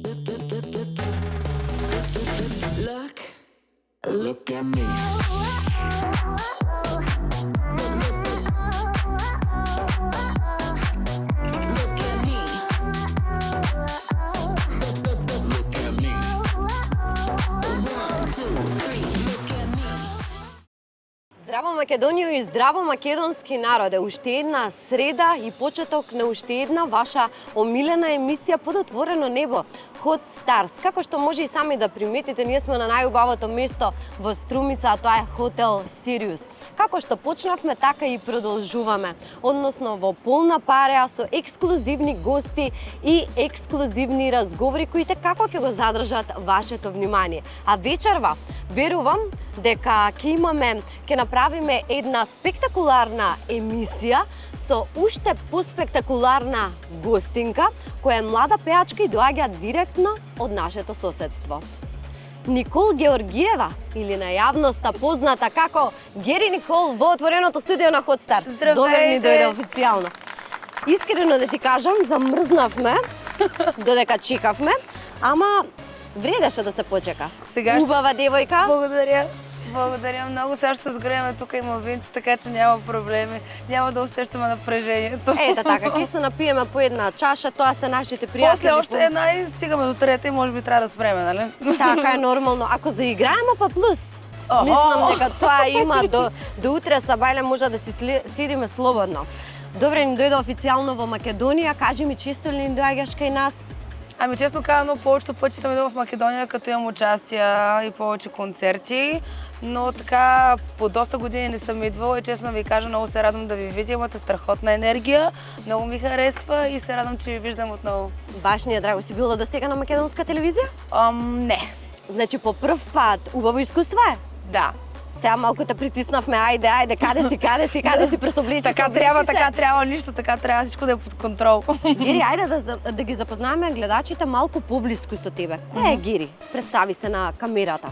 Look at me. Здраво Македонијо и здраво македонски народе. Уште една среда и почеток на уште една ваша омилена емисија под отворено небо. Hot Stars. Како што може и сами да приметите, ние сме на најубавото место во Струмица, а тоа е Хотел Сириус. Како што почнавме, така и продолжуваме. Односно во полна пареа со ексклузивни гости и ексклузивни разговори кои како ќе го задржат вашето внимание. А вечерва, верувам дека ќе направиме една спектакуларна емисија со уште поспектакуларна гостинка, која е млада пеачка и доаѓа директно од нашето соседство. Никол Георгиева, или на јавноста позната како Гери Никол во отвореното студио на Hot Stars. Здравејте! Добре ни дојде официјално. Искрено да ти кажам, замрзнавме додека чекавме, ама вредеше да се почека. Сега Убава девојка. Благодаря. Благодаря много. Сега ще се сгреме, тук има винци, така че няма проблеми. Няма да усещаме напрежението. Ето така, ќе се напиеме по една чаша, тоа се нашите пријатели. После още една и стигаме до трета и може би трябва да спреме, нали? Така е нормално. Ако заиграеме па плюс, мислам дека тоа има до утре сабајле може да си седиме слободно. Добре, ни дојде официјално во Македонија, кажи ми често ли ни доаѓаш кај нас? Ами честно казано, повечето пъти съм идвала в Македония, като имам участия и повече концерти, но така по доста години не съм идвала и честно ви кажа, много се радвам да ви видя, имате страхотна енергия, много ми харесва и се радвам, че ви виждам отново. Баш ни е драго, си била до сега на македонска телевизија? Не. Значи по прв пат, убаво искуство е? Да. Сега малку те притиснавме, ајде, каде си пресобличи. Така трябва, нищо така трябва, всичко да е под контрол. Гери, ајде да ги запознаваме гледачите малку поблиску со тебе. Која е Гери? Представи се на камерата.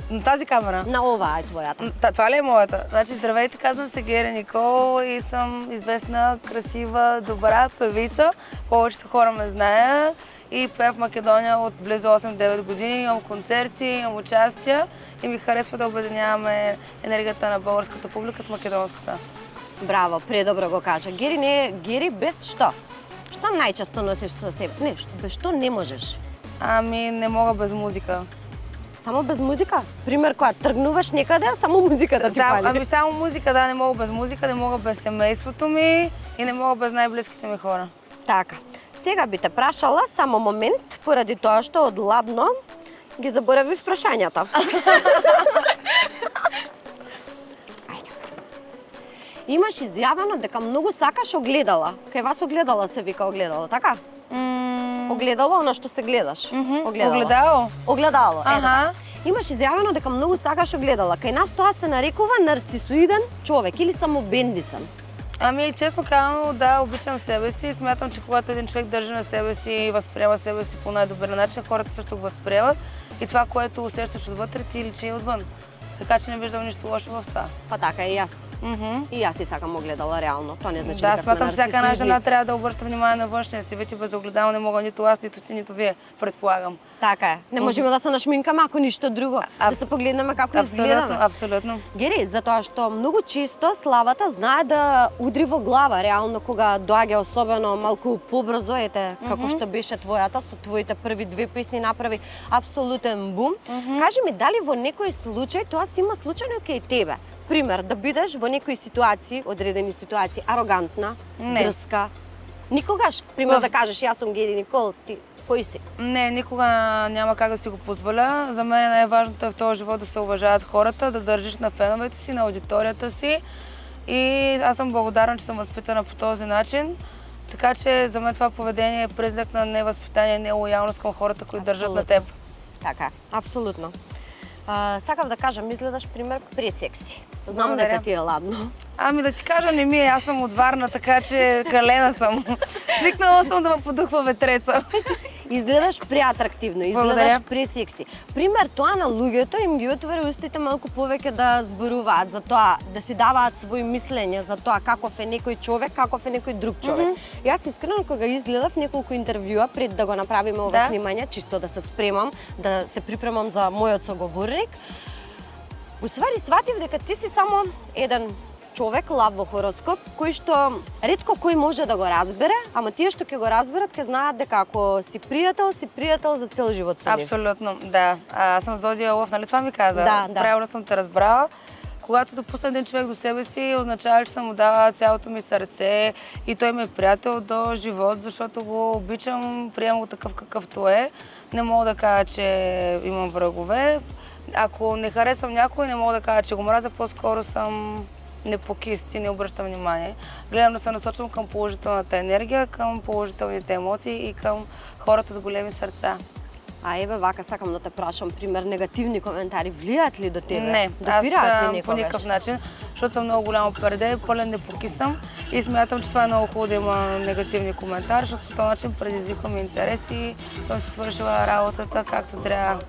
На тази камера? На оваа е твојата. Това ли е моята? Значи, здравейте, казвам се Гери Никол и съм известна, красива, добра певица. Повечето хора ме знаят и пея в Македония от близо 8-9 години. Имам концерти, имам участия и ми харесва да обединяваме енергията на българската публика с македонската. Браво, предобро го кажа. Гери не е Гери без што? Што најчесто носиш со себе? Не, без што не можеш? Ами, не мога без музика. Само без музика? Пример, кога тргнуваш некаде, само музика да ти пали? Ами само музика, да, не мога без музика, не мога без семейството ми и не мога без най-близките ми хора. Така, сега би те прашала, само момент, поради тоа што од ладно ги заборави прашањата. Имаш изјавено дека многу сакаш огледала. Кај вас огледала се вика огледало, така? Огледало, она што се гледаш. Огледало? Огледало, Аха. Имаш изјавено дека многу сакаш огледала. Кај нас тоа се нарекува нарцисоиден човек или самобендисен. Ами, честно казано, да, обичам себе си и смятам, че когато един човек държи на себе си и възприема себе си по най-добър начин, хората също го възприемат и това, което усещаш отвътре, ти личи и отвън. Така че не виждам нищо лошо в това. Па така и аз. И аз си сакам огледала реално. Тоа не значи да, смятам, че всяка една жена трябва да обръща внимание на външния си вид и без огледало не мога нито аз, нито ти, нито вие, предполагам. Така е. Не можеме да се нашминкаме ако ништо друго. Да се погледнеме како изгледаме. Абсолютно. Гери, затоа што многу често славата знае да удри во глава, реално кога доаѓа особено малку побрзо, како што беше твојата, со твоите први две песни направи апсолутен бум. Кажи ми, дали во некој случај тоа си има случајно кај тебе? Пример, да бидеш во некои ситуации, одредени ситуации, арогантна, дрска. Никогаш? Пример да кажеш, јас сум Гери Никол, ти кој си? Не, никога няма как да си го позволя. За мен най-важното е в този живот да се уважават хората, да държиш на феновете си, на аудиторията си. И аз съм благодарна, че съм възпитана по този начин. Така че за мен това поведение е признак на невъзпитание и нелоялност към хората, които държат на теб. Така, апсолутно. Сакав да кажам, изгледаш пример пресекси. Знам дека ти е ладно. Ами да ти кажа, не ми е, аз съм от Варна, така че калена съм. Свикнала съм да ме подухва ветреца. изгледаш преатрактивно, изгледаш Благодаря. пресекси. Пример тоа на луѓето им ги отвори устите малку повеќе да зборуваат за тоа, да си даваат свои мислења за тоа каков е некој човек, каков е некој друг човек. Јас искрено кога изгледав неколку интервјуа пред да го направиме ова снимање, чисто да се спремам, да се припремам за мојот соговорник, уствари сватив дека ти си само еден човек, лав во хороскоп, кој што ретко кој може да го разбере, ама тие што ќе го разберат, ќе знаат дека ако си пријател за цел живот со нив. Апсолютно, да. Аз съм Зодия Лов, нали това ми каза? Да. Правилно съм те разбрала. Когато допусна един човек до себе си, означава, че съм му дала цялото ми сърце и той ми е приятел до живот, защото го обичам, приемам го такъв какъвто е. Не мога да кажа, че имам врагове. Ако не харесвам някой, не мога да кажа, че го мразя, по-скоро съм непокист и не обръщам внимание. Гледам да се насочвам към положителната енергия, към положителните емоции и към хората с големи сърца. А еве вака сакам да те прашам, пример, негативни коментари влијаат ли до тебе? Не, Допираат ли аз по никакъв начин, защото съм много голямо перде, пълен непокис съм и смятам, че това е много хубаво да има негативни коментари, защото по този начин предизвиквам интерес и съм си свършила работата както трябва.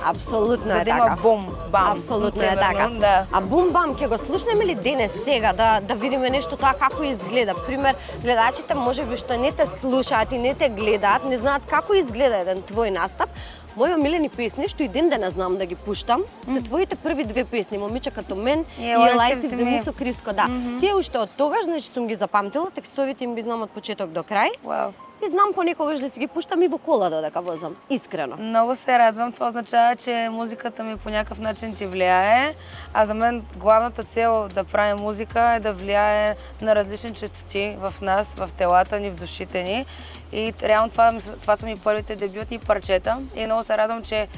Апсолутно За е да има така. бум-бам. Апсолутно е примерно, така. Да. А бум-бам, ќе го слушнеме ли денес сега да видиме нешто тоа како изгледа? Пример, гледачите можеби што не те слушаат и не те гледаат, не знаат како изгледа еден твој настап. Мои омилени песни, што и ден денес знам да ги пуштам, се твоите први две песни, Момиче като мен и Лајци земи со Криско. Да. Тие уште од тогаш, значи сум ги запамтила, текстовите им ги знам од почеток до крај. Вау. И знам понекогаш да си ги пуштам и во кола додека возам, искрено. Много се радвам. Това означава, че музиката ми по някакъв начин ти влияе. А за мен главната цел да правим музика е да влияе на различни честоти в нас, в телата ни, в душите ни. И реално това са ми първите дебютни парчета. И много се радвам, че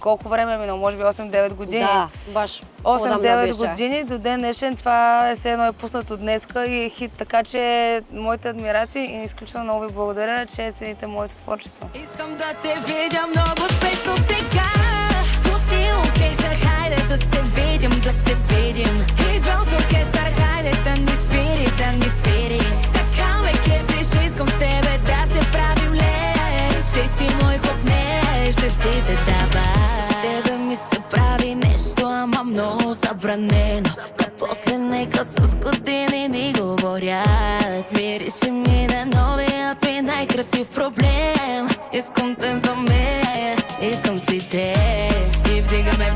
колко време е минало, може би 8-9 години. Да, баш 8-9 години до ден днешен, това е все едно е пуснато днеска и е хит, така че моите адмирации и изключително много ви благодаря, че цените моето творчество. Искам да те видя много спешно сега. Пусти локейшн, хайде да се видим, да се видим. Идвам с оркестър, хайде да ни свири, да ни свири. Така ме кефиш, искам с тебе да се правим леш. Ще си мой копне, ще си те дава. С тебе ми се прави нещо, ама много забранено. Да после нека с години ни говорят. Мирише ми на новият ми най-красив проблем. Искам те за мен, искам си те. И вдигаме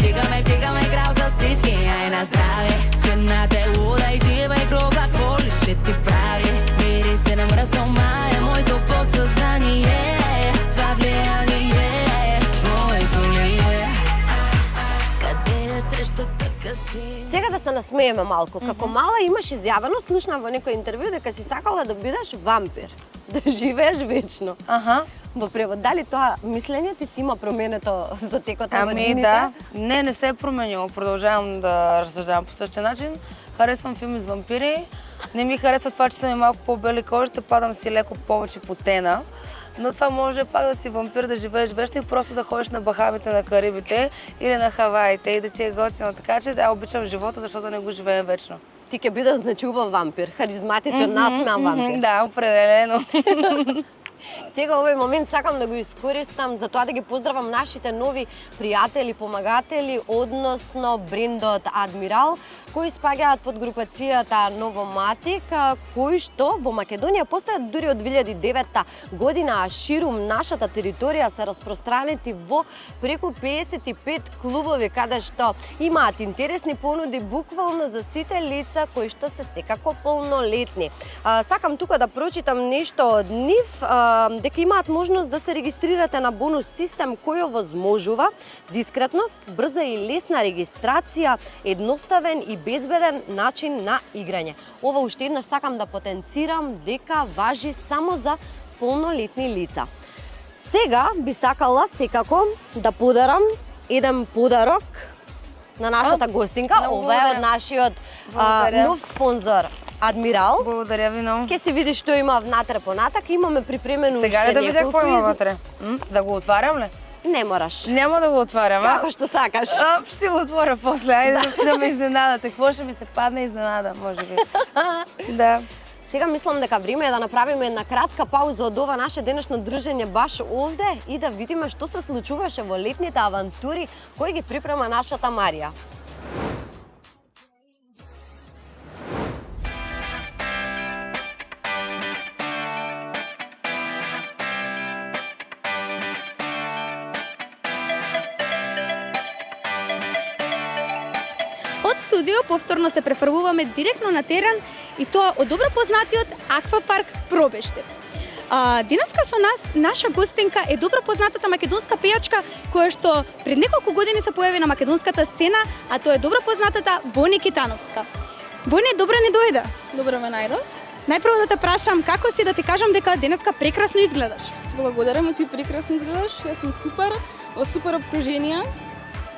крал за всички, ай на здраве. Жената е луда и дива и кругла, какво ли ще ти прави? Мирише на мръсно мае, моето подсъзнание. Това влияние, твоето ли е? Къде е срещата, кажи? Сега да се насмееме малку. Како мала имаш изјавено, слушнав во некој интервју дека си сакала да бидеш вампир, да живееш вечно. Аха. Во превод, дали тоа мислење ти си има променето за текот на Ами годините? да, не се е променило. Продължавам да разсъждавам по същия начин. Харесвам филми с вампири. Не ми харесва това, че съм и малко по-бели кожите, падам си леко повече потена. Но това може пак да си вампир, да живееш вечно и просто да ходиш на Бахамите, на Карибите или на Хаваите и да ти е готино. Така че да, обичам живота, защото не го живеем вечно. Ти ќе бидеш значи убав вампир, харизматичен, насмеан вампир. Да, определено. Сега овој момент сакам да го искористам за тоа да ги поздравам нашите нови пријатели, помагатели, односно брендот Адмирал, кои спаѓаат под групацијата Новоматик, кои што во Македонија постојат дури од 2009 година, а ширум нашата територија се распространети во преку 55 клубови, каде што имаат интересни понуди буквално за сите лица кои што се секако полнолетни. Сакам тука да прочитам нешто од нив, дека имаат можност да се регистрирате на бонус систем кој овозможува дискретност, брза и лесна регистрација, едноставен и безбеден начин на играње. Ова уште еднаш сакам да потенцирам дека важи само за полнолетни лица. Сега би сакала секако да подарам еден подарок на нашата гостинка. Ова е од нашиот нов спонзор Адмирал. Благодаря ви много. Ке се види што има внатре понатак. Имаме припремено Сега ли да видя какво има вътре? Да го отварям ли? Не мораш. Няма да го отварям, а? Како што сакаш. Ще го отворя после, айде да ме изненадате. Какво ще ми се падне изненада, може би. Да. Сега мислам дека време е да направиме една кратка пауза од ова наше денешно дружење баш овде и да видиме што се случуваше во летните авантури кои ги припрема нашата Марија. Од студио повторно се префрлуваме директно на терен и тоа од добро познатиот Аквапарк Пробеште. Денеска со нас наша гостинка е добро познатата македонска пејачка која што пред неколку години се појави на македонската сцена, а тоа е добро познатата Бони Китановска. Бони, добро не дојде. Добро ме најдов. Најпрво да те прашам како си, да ти кажам дека денеска прекрасно изгледаш. Благодарам, ти прекрасно изгледаш. Јас сум супер, во супер обкружение.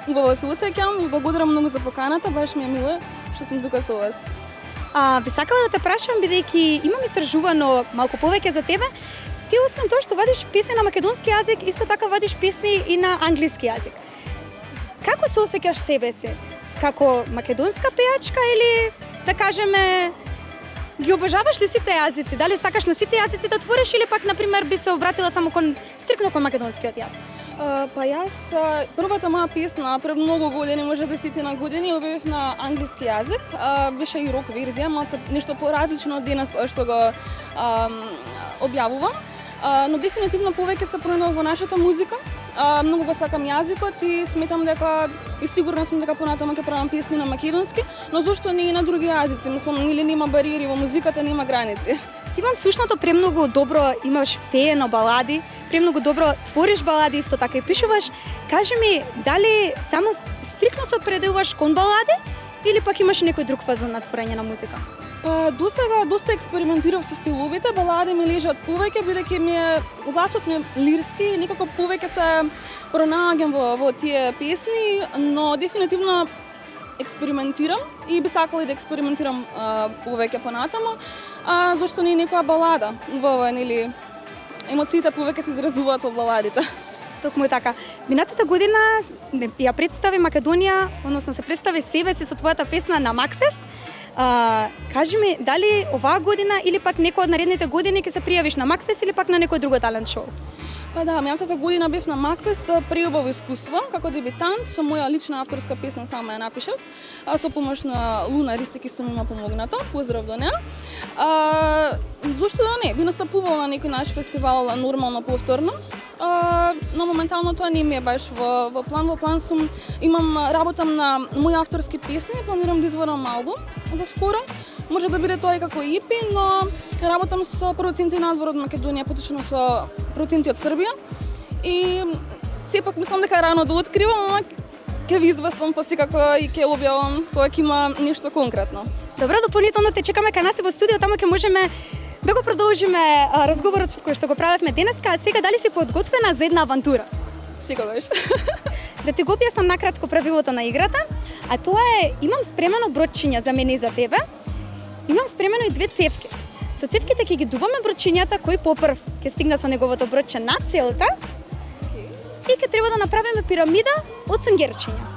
Убаво се осеќам и благодарам многу за поканата, баш ми е мило што сум тука со вас. Би сакала да те прашам, бидејќи имам истражувано малку повеќе за тебе, ти освен тоа што вадиш песни на македонски јазик, исто така вадиш песни и на англиски јазик. Како се осеќаш себе си? Како македонска пејачка или, да кажеме, ги обожаваш ли сите јазици? Дали сакаш на сите јазици да отвориш или пак, например, би се обратила само стрикно кон македонскиот јазик? Па јас првата моја песна пред многу години, може 10 години, објавив на англиски јазик. Беше и рок верзија, малку нешто поразлично од денес тоа што го објавувам. Но дефинитивно повеќе се променува во нашата музика. Многу го сакам јазикот и сметам дека и сигурна сум дека понатаму ќе правам песни на македонски, но зошто не и на други јазици? Мислам, нели нема бариери во музиката, нема граници. Имам слушнато премногу добро, имаш пеено балади, премногу добро твориш балади, исто така и пишуваш. Кажи ми, дали само стрикно се определуваш кон балади или пак имаш некој друг фазон на творење на музика? Досега доста експериментирав со стиловите, балади ми лежат повеќе, бидејќи гласот ми е лирски и некако повеќе се пронаоѓам во тие песни, но дефинитивно експериментирам и би сакала и да експериментирам повеќе понатаму, зашто не е некоја балада. Убава, нели, емоциите повеќе се изразуваат во баладите. Токму така. Минатата година ја представи Македонија, односно се представи себе си со твојата песна на Макфест. Кажи ми, дали оваа година или пак некој од наредните години ќе се пријавиш на Макфест или пак на некој друго талент шоу? Па да, минатата година бев на Макфест, преубаво искуство, како дебитант, со моја лична авторска песна сама ја напишав, со помош на Луна Ристик исто ми помогната, поздрав до неа. Зошто да не, би настапувала на некој наш фестивал нормално повторно, но моментално тоа не ми е баш во план. Во план работам на мои авторски песни, планирам да извадам албум за скоро. Може да биде тоа и како EP, но работам со продуценти надвор од Македонија, поточно со продуценти од Србија. И сепак мислам дека рано да откривам, ама ќе ви известам посекако и ќе објавам кога ќе има нешто конкретно. Добро, дополнително те чекаме кај нас во студио, таму ќе можеме да го продолжиме разговорот кој што го правевме денеска. А сега дали си подготвена за една авантура? Секогаш. Да ти го објаснам накратко правилото на играта, а тоа е, имам спремено брочиња за мене и за тебе. Имам спремено и 2 цевки. Со цевките ќе ги дуваме брочињата, кој попрв ќе стигне со неговото броче на целта. И ќе треба да направиме пирамида од сунгерчиња.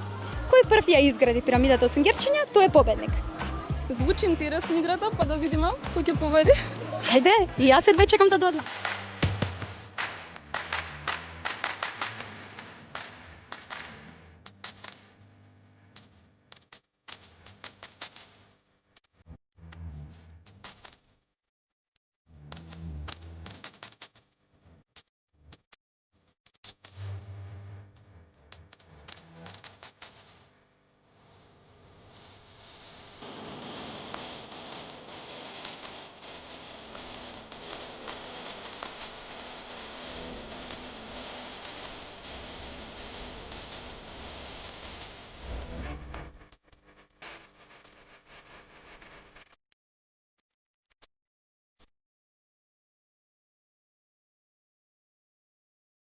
Кој прв ја изгради пирамидата од сунгерчиња, тој е победник. Звучи интересно играта, па да видиме кој ќе победи. Хајде, и јас едва чекам да дојдам.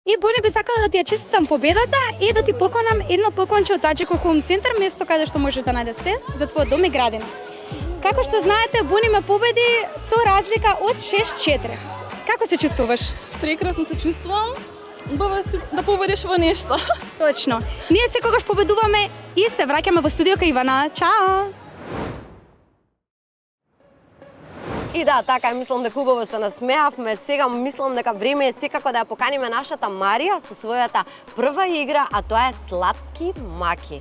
И Бони, би сакала да ти ја честитам победата и да ти поканам едно поклонче од Аџико Хоум Центар, место каде што можеш да најдеш се за твојот дом и градина. Како што знаете, Бони ме победи со разлика од 6-4. Како се чувствуваш? Прекрасно се чувствувам. Убаво е да победиш во нешто. Точно. Ние секогаш победуваме и се враќаме во студио кај Ивана. Чао! И да, така е, мислам дека убаво се насмеавме. Сега мислам дека време е секако да ја поканиме нашата Марија со својата прва игра, а тоа е сладки маки.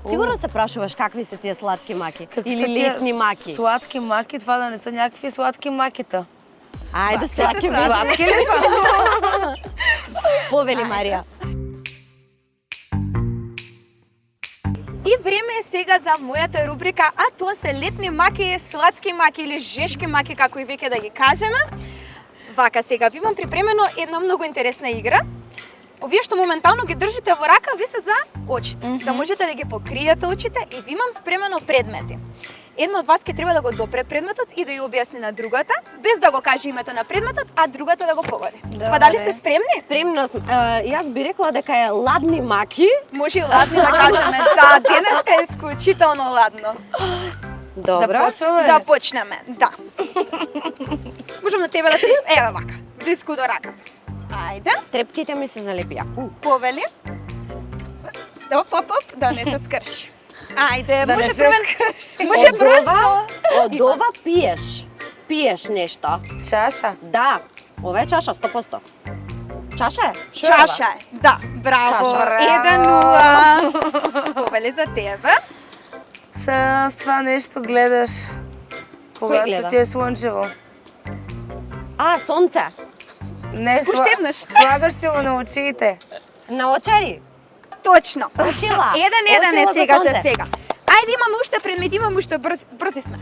Сигурно се прашуваш какви се тие сладки маки? Или летни маки? Сладки маки, това да не са някакви сладки макита. Ајде, сладки маки. Сладки ли са? Повели, Марија. И време е сега за мојата рубрика, а тоа се летни маки, сладки маки или жешки маки, како и веќе да ги кажеме. Вака, сега ви имам припремено една многу интересна игра. Овие што моментално ги држите во рака, ви се за очите. Да можете да ги покриете очите и ви имам спремено предмети. Едно од вас ќе треба да го допре предметот и да ја објасни на другата, без да го каже името на предметот, а другата да го погоди. Па дали сте спремни? Спремна сум. Јас би рекла дека е ладни маки. Може и ладни да кажеме. Да, денеска е исклучително ладно. Добро. Да почваме? Да почнеме, да. Можам на тебе да ти... Еве вака, близко до раката. Ајде, Трепките ми се залепија. повели. Оп, да не се скрши. Ајде, Да не може се премен... скрши. Може Од просто... од ова пиеш. Пиеш нешто. Чаша. Да, ова е чаша 100%. Чаша е? Шо е ова? Чаша е, да, браво. Чаша. 1-0. Повели за тебе. С това нещо гледаш, когато гледа? ти е слънчево. А, сонце. Не, Уште еднаш. слагаш си го на очите. На очари. Точно. Очила. 1-1 е Очила за сега за сонце. сега. Ајде, имаме уште предмети, имаме уште брзи сме.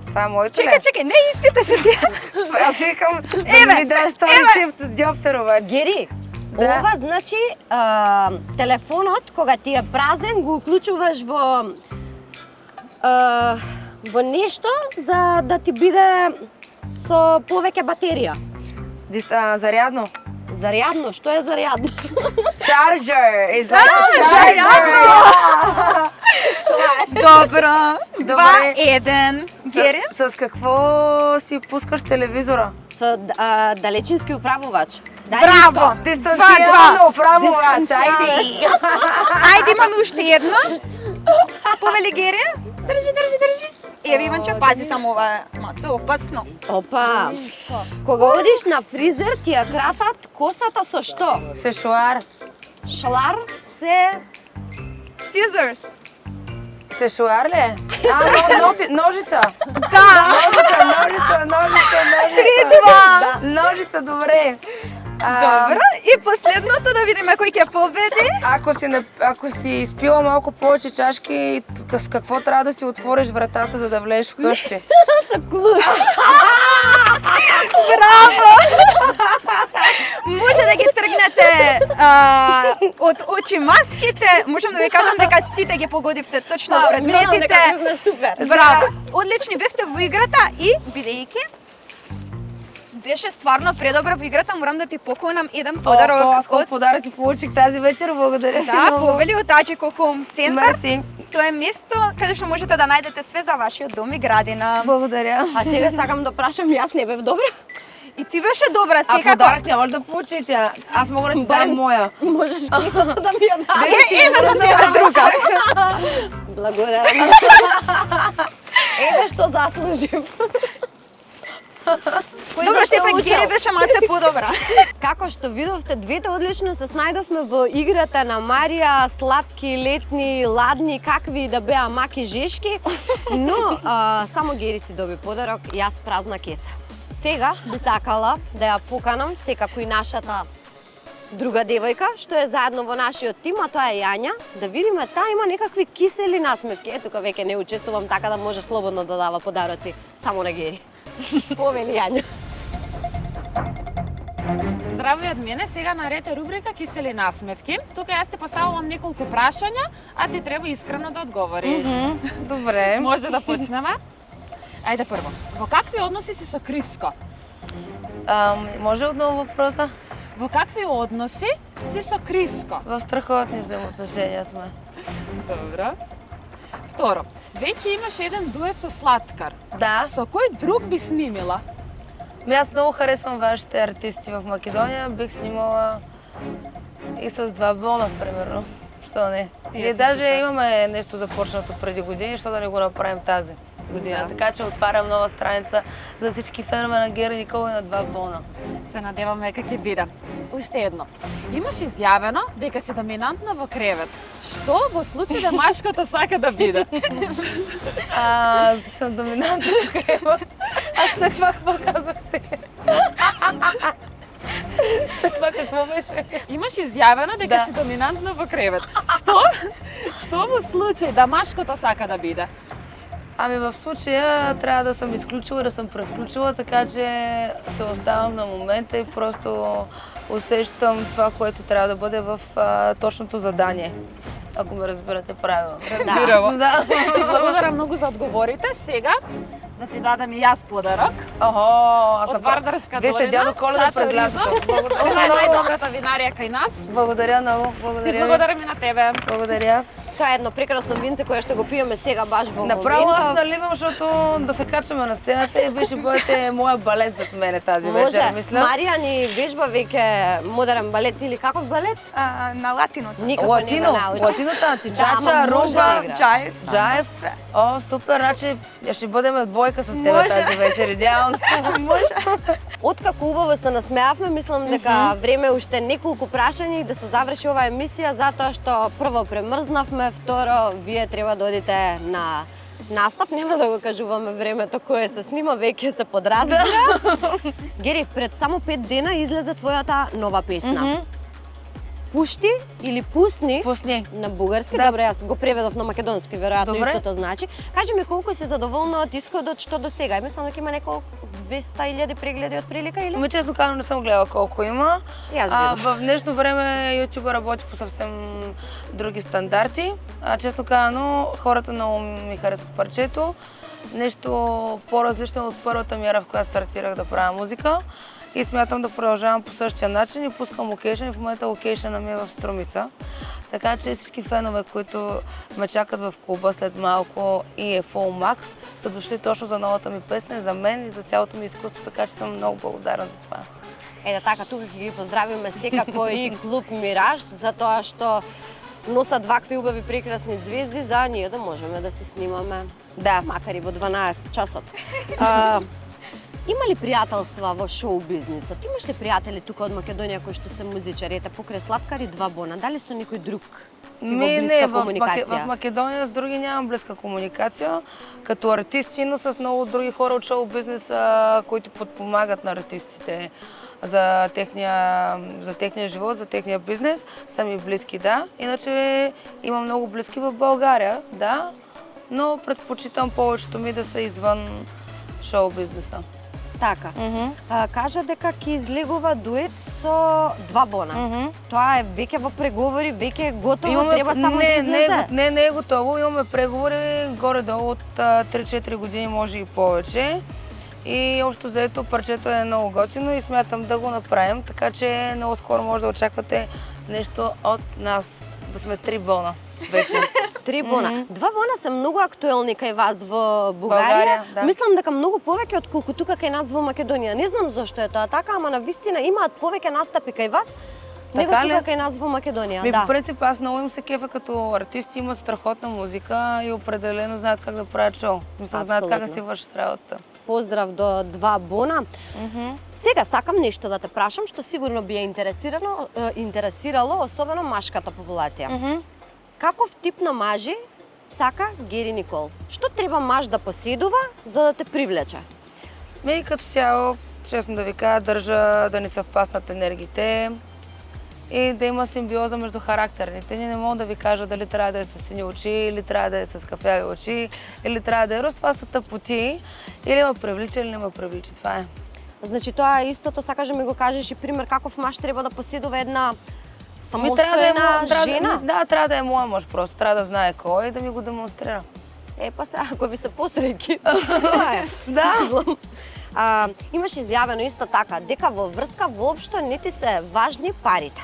Това е моето Чекај, не истите се тие. Аз викам Еве, да ми даш втори чифт от Дьоптер обаче. Гери, Да. ова значи телефонот кога ти е празен го уклучуваш во нешто за да ти биде со повеќе батерија. Зарядно. Зарядно, што е зарядно? Charger. Is like Добро. Добре. 2-1. Гери? С какво си пускаш телевизора? Со далечински управувач. Браво! Дистанционно управувач, ајде! Ајде, имаме уште едно. Повели Гери. Држи. Еве, Иванче, пази само ова е маце опасно. Опа! Кога одиш на фризер, ти ја кратат косата со што? Сешуар. Шлар се... Scissors. Сешуар ли е? Ножица. Да. Ножица. 3-2. Ножица, добре. Добро. И последното да видиме кој ќе победи. Ако си изпила малко повече чашки, с какво трябва да си отвориш вратата, за да влезеш в къщи? Браво! Може да ги тргнете од очи маските. Можам да ви кажам дека сите ги погодивте точно предметите. Супер! Браво! Одлични бевте во играта и бидејќи беше стварно предобра во играта, морам да ти поклонам еден подарок Аз колко подарък ти получих тази вечер, благодаря. Да, повели од Аџико Home Center. Мерси. Тоа е место каде што можете да најдете све за вашиот дом и градина. Благодаря. А сега сакам да прашам, јас не бев добра? И ти беше добра, А секако. подарък не може да получите. Аз мога да ти дам моя. Можеш истото да ми ја дадеш. Еве за тебе друга. Благодарам. Еве што заслужив. Добро, сепак Гери беше маце подобра. Како што видовте, двете одлично се снајдовме во играта на Марија, сладки, летни, ладни, какви да беа маки жешки, но само Гери си доби подарок, јас празна кеса. Сега би сакала да ја поканам, секако и нашата друга девојка, што е заедно во нашиот тим, а тоа е Јања, да видиме, таа има некакви кисели насмевки. Е, тука веќе не учествувам, така да може слободно да дава подароци само на Гери. Повели Јања. Здраво и од мене, сега наред е рубрика Кисели насмевки. Тука јас ти поставувам неколку прашања, а ти треба искрено да одговориш. Добре. Може да почнеме? Ајде прво. Во какви односи си со Криско? Може отново въпроса? Во какви односи си со Криско? В страхотни взаимоотношения сме. Добро. Второ, веќе имаш еден дует со Слаткар. Да. Со кој друг би снимила? Аз много харесвам вашите артисти в Македония. Бих снимала и с два Бона, примерно. Що не? Ние даже имаме нещо започнато преди години, що да не го направим тази. година. Така че отварям нова страница за всички фенове на Гери Никол и на Два Бона. Се надеваме како ќе биде. Уште едно. Имаш изјавено дека си доминантна во кревет. Што во случај да машката сака да биде? Съм доминантна во кревет. А след това какво казахте? След това какво беше? Имаш изјавено дека Да. си доминантна во кревет. Што во случај да машката сака да биде? Ами в случая трябва да съм изключила, да съм превключила, така че се оставам на момента и просто усещам това, което трябва да бъде в точното задание. Ако ме разбирате правилно. Разбираво. Да. Ти благодарам многу за одговорите. Сега да ти дадам и јас подарок. Аз Од Вардарска Вие сте долина. дядо Коледа през Шато лятото. Ризо. Благодаря Ова е много. најдобрата винарија кај нас. Благодаря много. Ти Благодаря ви. благодарам и на тебе. Благодаря. Тоа е едно прекрасно винце кое ще го пиеме сега баш во Направо момента. аз наливам, защото да се качаме на сцената и вие ще бъдете моя балет зад мене тази Може. вечер, мисля. Марија ни вежба веќе модерен балет или каков балет? На латиното. Никако не го научи. Латино танци, Да, чача, ама може да румба, игра. Джаев. Джаев. О, супер, значи ще бъдем двойка с тебе Може. тази вечер, идеално. Откако убаво се насмеавме, мислам дека време е уште неколку прашања и да се заврши оваа емисија, затоа што прво премрзнавме, второ вие треба да одите на настап, нема да го кажуваме времето кое се снима, веќе се подразбира. Гери, пред само 5 дена излезе твојата нова песна. Пушти или пусни Пусни. на бугарски, Да. добре, јас го преведов на македонски, веројатно Добре. истото значи. Кажи ми колку си задоволна од исходот што до сега? Мислам дека има неколку 200.000 прегледи од прилика или? Ами честно казано не съм гледала колко има. И аз гледам. В днешно време YouTube работи по съвсем други стандарти. Честно казано, хората много ми харесват парчето. Нещо по-различно от първата ми ера, в която стартирах да правя музика. И смятам да продължавам по същия начин и пускам локейшн. В момента локейшъна ми е в Струмица. Така че всички фенове, които ме чакат в клуба след малко и е Full Max, са дошли точно за новата ми песен, за мен и за цялото ми изкуство, така че съм много благодарна за това. Ете така, тука ги поздравиме секако и клуб Мираж, затоа што носат вакви убави прекрасни звезди за ние да можеме да се снимаме. Да. Макар и во 12 часот. Има ли пријателства во шоу бизнисот? Имаш ли пријатели тука од Македонија кои што се музичари? Ете покрај Славкар и Два Бона. Дали со некој друг си во блиска комуникација? В Македония с други нямам близка комуникация, като артисти, но с много други хора от шоу бизнеса, които подпомагат на артистите за техния живот, за техния бизнес, са ми близки, да. Иначе имам много близки в България, да, но предпочитам повечето ми да са извън шоу бизнеса. Така. Кажа дека ќе излегува дует со Два Бона. Тоа е веќе во преговори, веќе е готово, треба само да излезе. Не е готово. Имаме преговори горе-долу от 3-4 години, може и повече. И общо заето парчето е много готино и смятам да го направим, така че много скоро може да очаквате нещо от нас. Да сме 3 Бона вече. 3 Бона. Два Бона се многу актуелни кај вас во Бугарија. Българија, да. Мислам дека многу повеќе отколку тука кај нас во Македонија. Не знам зошто е тоа така, ама на вистина имаат повеќе настапи кај вас него Така ли? тука кај нас во Македонија. По Да. принцип аз много им се кефа като артисти, имат страхотна музика и определено знаят как да правят шоу. Мисля, знаят как да си вършат работата. Поздрав до Два Бона. Сега сакам нешто да те прашам што сигурно би ја интересирало особено машката популација. Каков тип на мажи сака Гери Никол? Што треба маж да поседува за да те привлече? Ми като цяло, честно да ви кажа, държа да ни съвпаснат енергиите и да има симбиоза между характерните. Ние не мога да ви кажа дали трябва да е с сини очи, или трябва да е с кафяви очи, или трябва да е рост. Това са тъпоти. Или ме привлича, или не ме привлича. Това е. Значи тоа е истото, сакаш да ми го кажеш и пример каков маж треба да поседува една Ми трябва да е самостојна жена? Да, трябва да е моя мъж просто. Трябва да знае кой и да ми го демонстрира. Па сега, ако ви се посреки, тоа е. Да. Имаш изјавено исто така, дека во врска воопшто не ти се важни парите.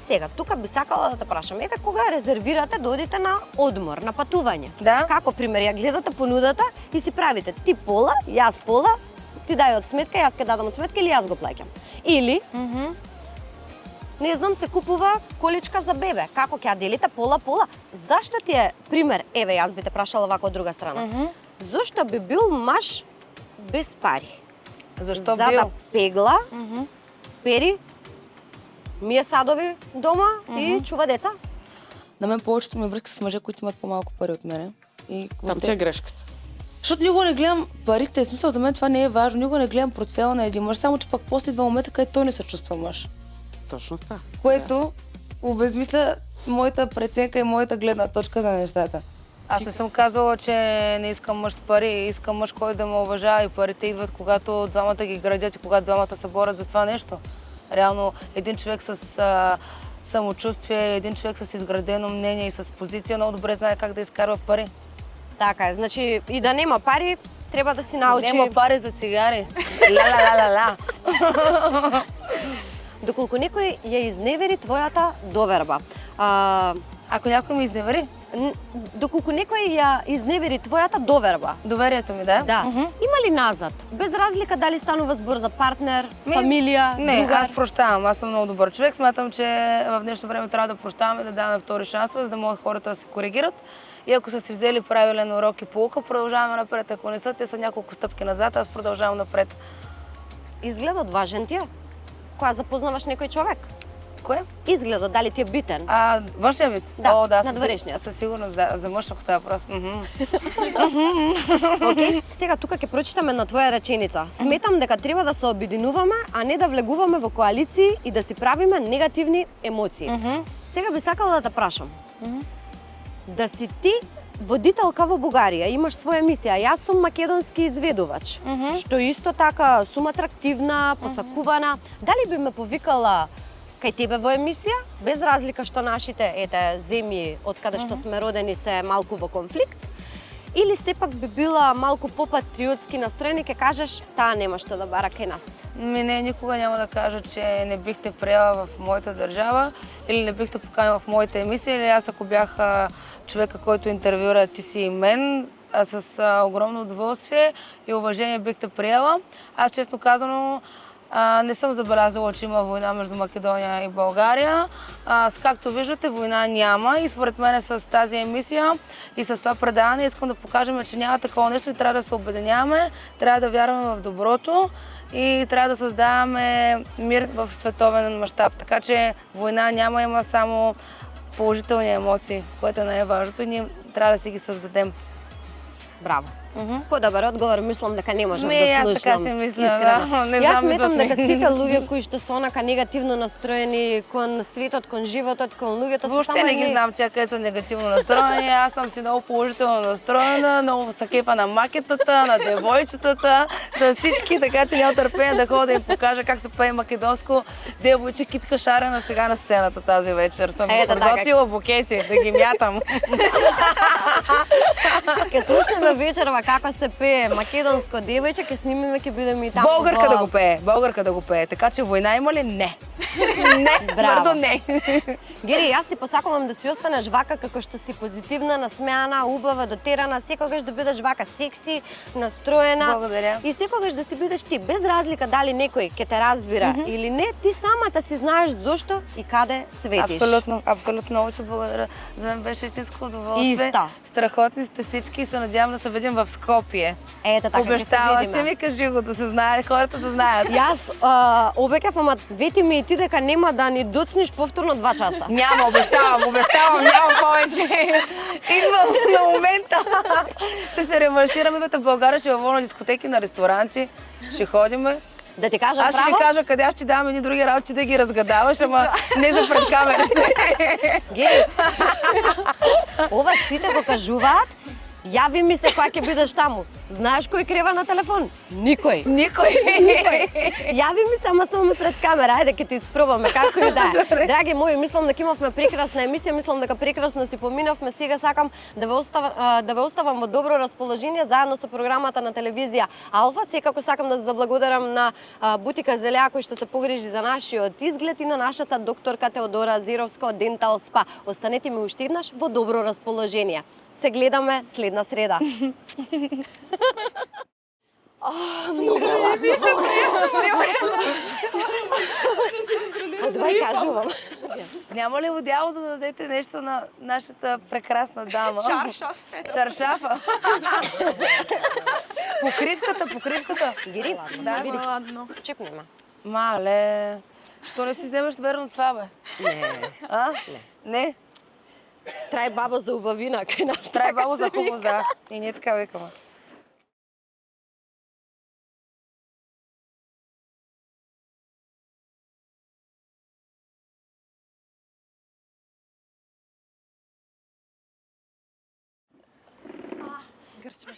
Сега, тука би сакала да те прашам, еве кога резервирате да одите на одмор, на патување? Да. Како, пример, ја гледате понудата и си правите ти пола, јас пола, ти дај од сметка, јас ќе дадам од сметка или јас го плаќам. Или, не знам, се купува количка за бебе. Како ќе ја делите пола-пола? Зашто ти е, пример, еве јас би те прашала вака од друга страна. Зошто би бил маж без пари? Защо За да бил? пегла, пери, мие садови дома и чува деца? На мен повечето ми връзки с мъже, които имат по-малко пари от мене. И Там ти е грешката. Защото никога не гледам парите, смисъл за мен това не е важно, никога не гледам портфела на един мъж, само че пък после идва момента, където той не се чувства мъж. Точно така. Което обезмисля моята преценка и моята гледна точка за нещата. Аз не съм казала, че не искам мъж с пари, искам мъж, който да ме уважава и парите идват, когато двамата ги градят и когато двамата се борят за това нещо. Реално един човек с самочувствие, един човек с изградено мнение и с позиция много добре знае как да изкарва пари. Така е, значи и да нема пари, треба да си научи. Нема пари за цигари. Ла-ла-ла-ла-ла. Доколку некој ја изневери твојата доверба. Ако някой ме изневери, Доколку некој ја изневери твојата доверба. доверието ми, да? Да. Има ли назад? Без разлика дали станува збор за партнер, фамилија, Не, другар? аз прощавам. Аз съм много добър човек. Смятам, че в днешно време трябва да прощаваме, да даваме втори шансове, за да могат хората да се коригират. И ако са си взели правилен урок и поука, продължаваме напред. Ако не са, те са няколко стъпки назад, аз продължавам напред. Изгледот важен ти е? Кога запознаваш некој човек? Кое? Изгледот, дали ти е битен? Външния вид? Да, О, да, надворешния. със сигурност, да. За мъж, ако става въпрос. Океј, сега тука ќе прочитаме на твоја реченица. Сметам дека треба да се обединуваме, а не да влегуваме во коалиции и да си правиме негативни емоции. Сега би сакала да те прашам. Да си ти водителка во Бугарија, имаш своја емисија. Јас сум македонски изведувач, што исто така сум атрактивна, посакувана. Дали би ме повикала кај тебе во емисија, без разлика што нашите земји од каде што сме родени се малку во конфликт? Или сепак би била малку попатриотски настроени, ќе кажеш, таа нема што да бара кај нас? Не, никога няма да кажа, че не бихте приела в моята държава или не бихте поканила в моята емисия, или аз ако бях човека, който интервюра ти си и мен, с огромно удоволствие и уважение бихте приела. Аз честно казано не съм забелязала, че има война между Македония и България. Както виждате, война няма и според мен с тази емисия и с това предаване искам да покажем, че няма такова нещо и трябва да се обединяваме, трябва да вярваме в доброто и трябва да създаваме мир в световен мащаб. Така че война няма, има само положителни емоции, което е най-важното и ние трябва да си ги създадем. Браво. Подобар одговор, мислам дека не можам да Аз слушам. така си мисля, искрено. не Јас знам сметам дека идват ли. сите луѓе кои што се онака негативно настроени кон светот, кон животот, кон луѓето се Въобще само не ги знам тя, където са негативно настроени. Аз съм си много положително настроена, много са кепа на макетата, на девойчетата, на всички, така че няма търпение да ходя да им покажа как се пее македонско. Девойче китка шарена сега на сцената тази вечер. Съм подготвила букети, да ги мятам. Ке слушнеме вечерва како се пее македонско девојче, ке снимиме, ке бидеме и таму. Българка да го пее. Така че война има ли? Не. Не, твърдо не. Гери, јас ти посакувам да си останеш вака како што си позитивна, насмеана, убава, дотерана, секогаш да бидеш вака секси, настроена. Благодаря. И секогаш да си бидеш ти, без разлика дали некој ќе те разбира или не, ти самата си знаеш зошто и каде светиш. Абсолютно, много ти благодаря. За мен беше истинско удоволствие. Исто. Страхотни сте всички и се надявам да се видим в Скопие. Ето така, Обещава си ми, кажи го да се знае, хората да знаят. Јас обекав, ама вети ми и ти дека нема да ни доцниш повторно 2 часа. Няма, обещавам, няма повече. Идвам на момента. Ще се реваншираме, идвате в България, ще във на дискотеки, на ресторанти, ще ходиме. Да ти кажа Аз ще ви право? кажа къде аз ще дам едни други работи да ги разгадаваш, ама не за пред камерите. Гери, ова сите го кажуваат, јави ми се кога ќе бидеш таму. Знаеш кој крева на телефон? Никој. Никой. Јави ми се, ама само пред камера, ајде ќе ти испробаме како и да е. Драги мои, мислам дека имавме прекрасна емисија, мислам дека прекрасно си поминавме. Сега сакам да ве оставам во добро расположение заедно со програмата на телевизија Алфа. Секако сакам да се заблагодарам на бутика Зелеа кој што се погрижи за нашиот изглед и на нашата докторка Теодора Зировска од Дентал Спа. Останете ми уште еднаш во добро расположение. Се гледаме следна среда. Давай кажувам. Няма ли одяло да дадете нещо на нашата прекрасна дама? Чаршаф. Чаршафа. Покривката. Гири? Да, Види. Ладно. Чепнема. Мале. Що не си вземеш верно това, бе? Не. А? Не? Трай баба за убавина кај нас. Трай бабо за хубост, да. И ние така викаме. Гърчме.